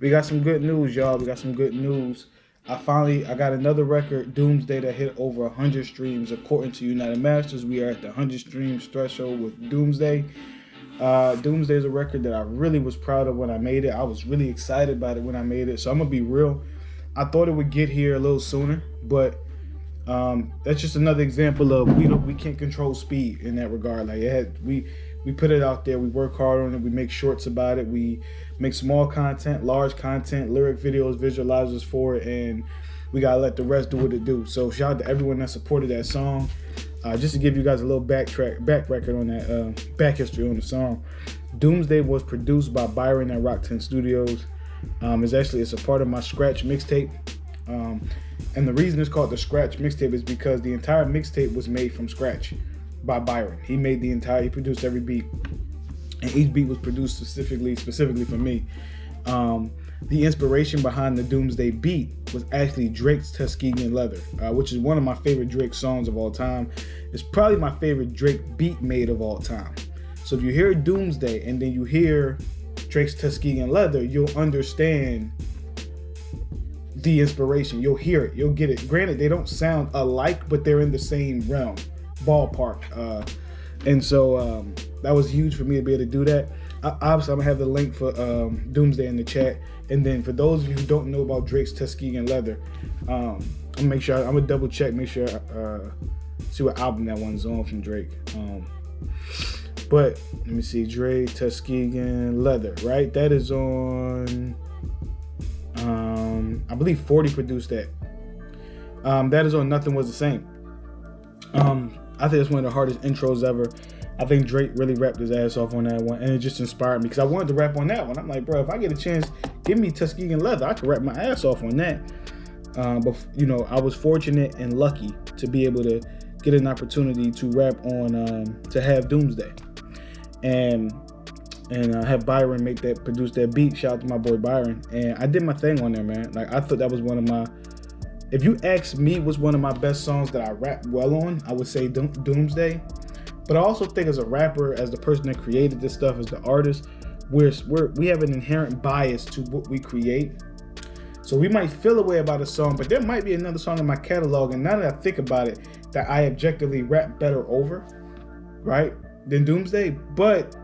We got some good news, y'all. We got some good news. I got another record, Doomsday, that hit over 100 streams. According to United Masters, we are at the 100 streams threshold with Doomsday. Doomsday is a record that I really was proud of when I made it. I was really excited about it when I made it. So I'm gonna be real. I thought it would get here a little sooner, but that's just another example of we can't control speed in that regard. Like we put it out there, we work hard on it, we make shorts about it, we make small content, large content, lyric videos, visualizers for it, and we gotta let the rest do what it do. So shout out to everyone that supported that song. Just to give you guys a little back record on that, back history on the song. Doomsday was produced by Byron at Rok10 Studios. It's a part of my Scratch mixtape. And the reason it's called the Scratch mixtape is because the entire mixtape was made from scratch by Byron. He produced every beat, and each beat was produced specifically for me. The inspiration behind the Doomsday beat was actually Drake's Tuskegee Leather, which is one of my favorite Drake songs of all time. It's probably my favorite Drake beat made of all time. So if you hear Doomsday and then you hear Drake's Tuskegee Leather, you'll understand the inspiration. You'll hear it. You'll get it. Granted, they don't sound alike, but they're in the same realm, ballpark. And so that was huge for me to be able to do that. Obviously, I'm gonna have the link for Doomsday in the chat. And then for those of you who don't know about Drake's Tuskegee Leather, I'm gonna double check, make sure see what album that one's on from Drake. But let me see, Drake Tuskegee Leather, right? That is on. I believe 40 produced that. That is on Nothing Was the Same. I think it's one of the hardest intros ever. I think Drake really rapped his ass off on that one, and it just inspired me because I wanted to rap on that one. I'm like, bro, if I get a chance, give me Tuskegee Leather, I could rap my ass off on that. But I was fortunate and lucky to be able to get an opportunity to rap on, to have Doomsday, and have Byron produce that beat. Shout out to my boy Byron. And I did my thing on there, man. Like, I thought that was one of my, if you ask me what's one of my best songs that I rap well on, I would say Doomsday. But I also think as a rapper, as the person that created this stuff, as the artist, we have an inherent bias to what we create. So we might feel a way about a song, but there might be another song in my catalog, and now that I think about it, that I objectively rap better over, right, than Doomsday. But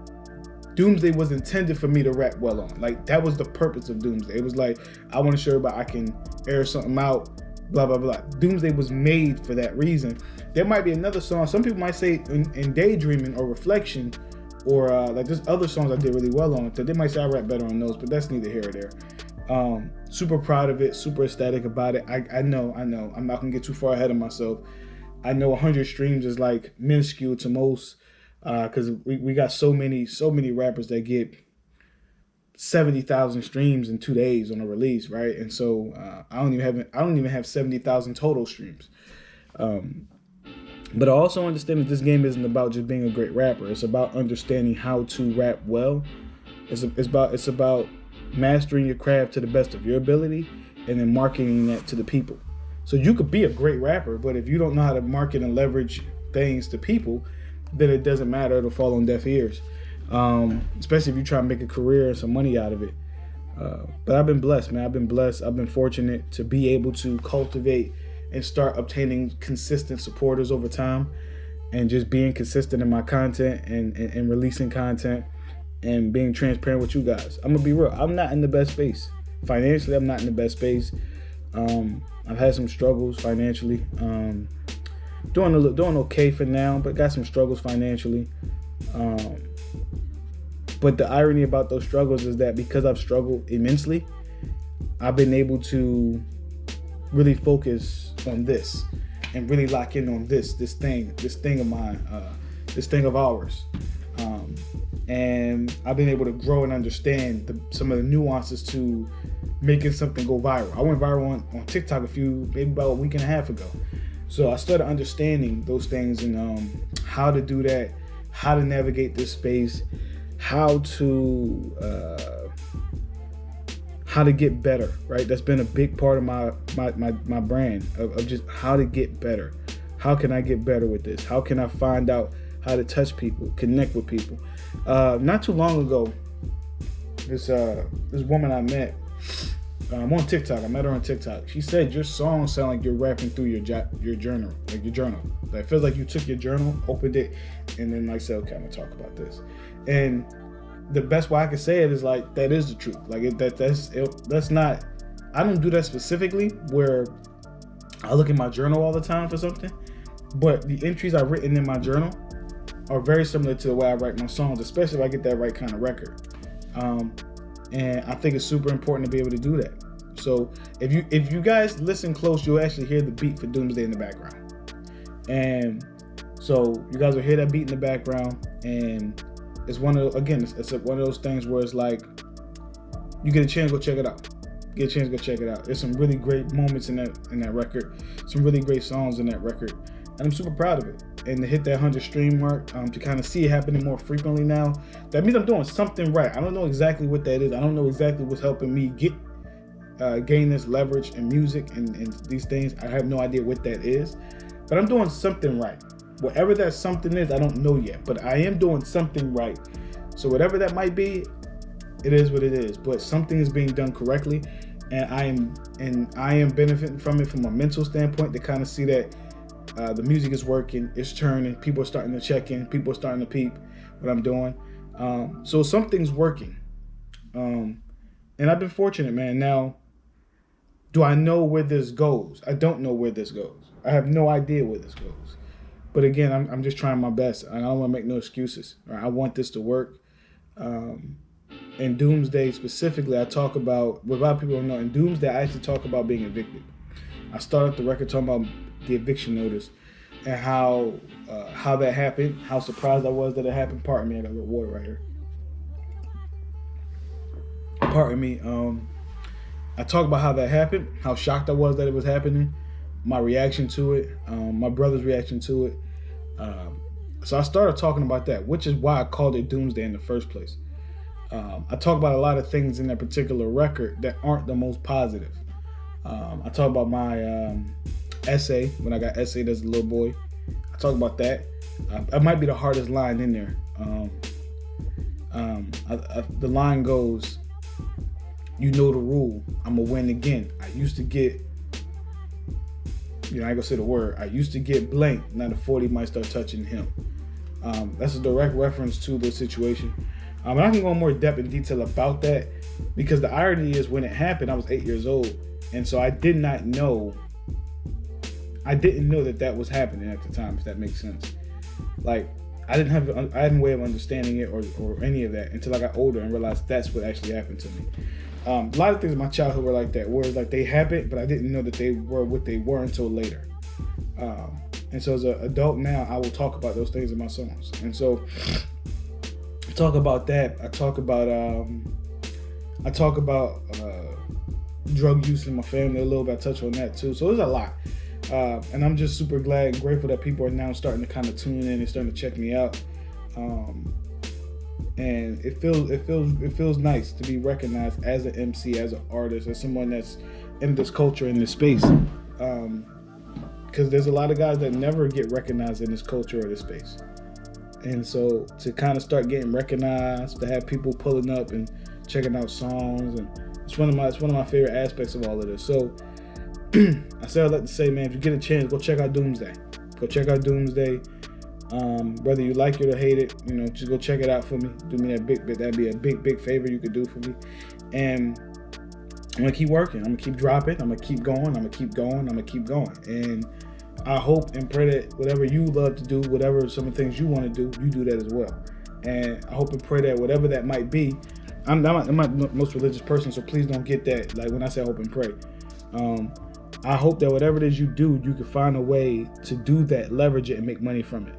Doomsday was intended for me to rap well on. Like, that was the purpose of Doomsday. It was like, I want to show everybody I can air something out, blah, blah, blah. Doomsday was made for that reason. There might be another song. Some people might say in Daydreaming or Reflection, or like there's other songs I did really well on. So they might say I rap better on those, but that's neither here or there. Super proud of it, super ecstatic about it. I know. I'm not going to get too far ahead of myself. I know 100 streams is like minuscule to most, because we got so many rappers that get 70,000 streams in 2 days on a release, right? And so I don't even have 70,000 total streams. But I also understand that this game isn't about just being a great rapper. It's about understanding how to rap well. It's about mastering your craft to the best of your ability, and then marketing that to the people. So you could be a great rapper, but if you don't know how to market and leverage things to people, then it doesn't matter. It'll fall on deaf ears. Especially if you try to make a career and some money out of it. But I've been blessed, man. I've been blessed. I've been fortunate to be able to cultivate and start obtaining consistent supporters over time, and just being consistent in my content and releasing content and being transparent with you guys. I'm gonna be real. I'm not in the best space. Financially, I'm not in the best space. I've had some struggles financially. Doing okay for now, but got some struggles financially. But the irony about those struggles is that because I've struggled immensely, I've been able to really focus on this and really lock in on this thing of mine, this thing of ours. And I've been able to grow and understand some of the nuances to making something go viral. I went viral on TikTok maybe about a week and a half ago. So I started understanding those things and how to do that, how to navigate this space, how to get better, right? That's been a big part of my brand of just how to get better. How can I get better with this? How can I find out how to touch people, connect with people? Not too long ago, this woman I met, I'm on TikTok. I met her on TikTok. She said your songs sound like you're rapping through your journal, like your journal. Like, it feels like you took your journal, opened it, and then like said, okay, I'm gonna talk about this. And the best way I can say it is like that is the truth. Like that's not. I don't do that specifically where I look in my journal all the time for something, but the entries I've written in my journal are very similar to the way I write my songs, especially if I get that right kind of record. And I think it's super important to be able to do that. So if you guys listen close, you'll actually hear the beat for Doomsday in the background. And so you guys will hear that beat in the background, and it's one of those things where it's like you get a chance, go check it out. Get a chance, go check it out. There's some really great moments in that record, some really great songs in that record, and I'm super proud of it. And to hit that 100 stream mark, to kind of see it happening more frequently now, that means I'm doing something right. I don't know exactly what that is. I don't know exactly what's helping me gain this leverage in music and these things. I have no idea what that is, but I'm doing something right. Whatever that something is, I don't know yet, but I am doing something right. So whatever that might be, it is what it is. But something is being done correctly, and I am benefiting from it from a mental standpoint to kind of see that. The music is working, it's turning, people are starting to check in, people are starting to peep what I'm doing. So something's working. And I've been fortunate, man. Now, do I know where this goes? I don't know where this goes. I have no idea where this goes. But again, I'm just trying my best. I don't want to make no excuses. Right? I want this to work. In Doomsday specifically, I talk about, what a lot of people don't know, in Doomsday, I actually talk about being evicted. I started the record talking about the eviction notice and how that happened, how surprised I was that it happened. Pardon me, I got a little water right here. Pardon me. I talk about how that happened, how shocked I was that it was happening, my reaction to it, my brother's reaction to it. So I started talking about that, which is why I called it Doomsday in the first place. I talk about a lot of things in that particular record that aren't the most positive. I talk about my essay, when I got essayed as a little boy. I talk about that. That might be the hardest line in there. The line goes, you know the rule, I'm gonna win again. I used to get, I ain't gonna say the word, I used to get blank, now the 40 might start touching him. That's a direct reference to the situation. And I can go in more depth and detail about that, because the irony is when it happened, I was 8 years old. And so I didn't know that was happening at the time, if that makes sense. Like, I had a way of understanding it or any of that until I got older and realized that's what actually happened to me. A lot of things in my childhood were like that, where like they happened, but I didn't know that they were what they were until later. And so as an adult now, I will talk about those things in my songs. And so I talk about that. I talk about drug use in my family a little bit. I touch on that too. So there's a lot. And I'm just super glad and grateful that people are now starting to kind of tune in and starting to check me out. And it feels nice to be recognized as an MC, as an artist, as someone that's in this culture, in this space. Because there's a lot of guys that never get recognized in this culture or this space. And so to kind of start getting recognized, to have people pulling up and checking out songs, and it's one of my favorite aspects of all of this. So I say I'd like to say, man, if you get a chance, go check out Doomsday. Go check out Doomsday. Whether you like it or hate it, just go check it out for me. Do me that big bit. That'd be a big favor you could do for me. And I'm gonna keep working. I'm gonna keep dropping. I'm gonna keep going. I'm gonna keep going. I'm gonna keep going. And I hope and pray that whatever you love to do, whatever some of the things you want to do, you do that as well. And I hope and pray that whatever that might be, I'm not the most religious person, so please don't get that. Like when I say hope and pray, I hope that whatever it is you do, you can find a way to do that, leverage it, and make money from it.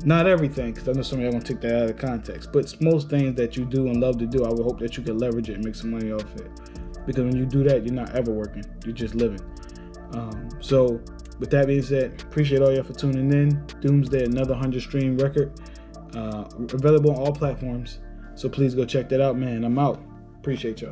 Not everything, because I know some of y'all gonna take that out of context, but most things that you do and love to do, I would hope that you can leverage it and make some money off it. Because when you do that, you're not ever working, you're just living. So with that being said, appreciate all y'all for tuning in. Doomsday, another 100 stream record, available on all platforms. So please go check that out, man. I'm out. Appreciate y'all.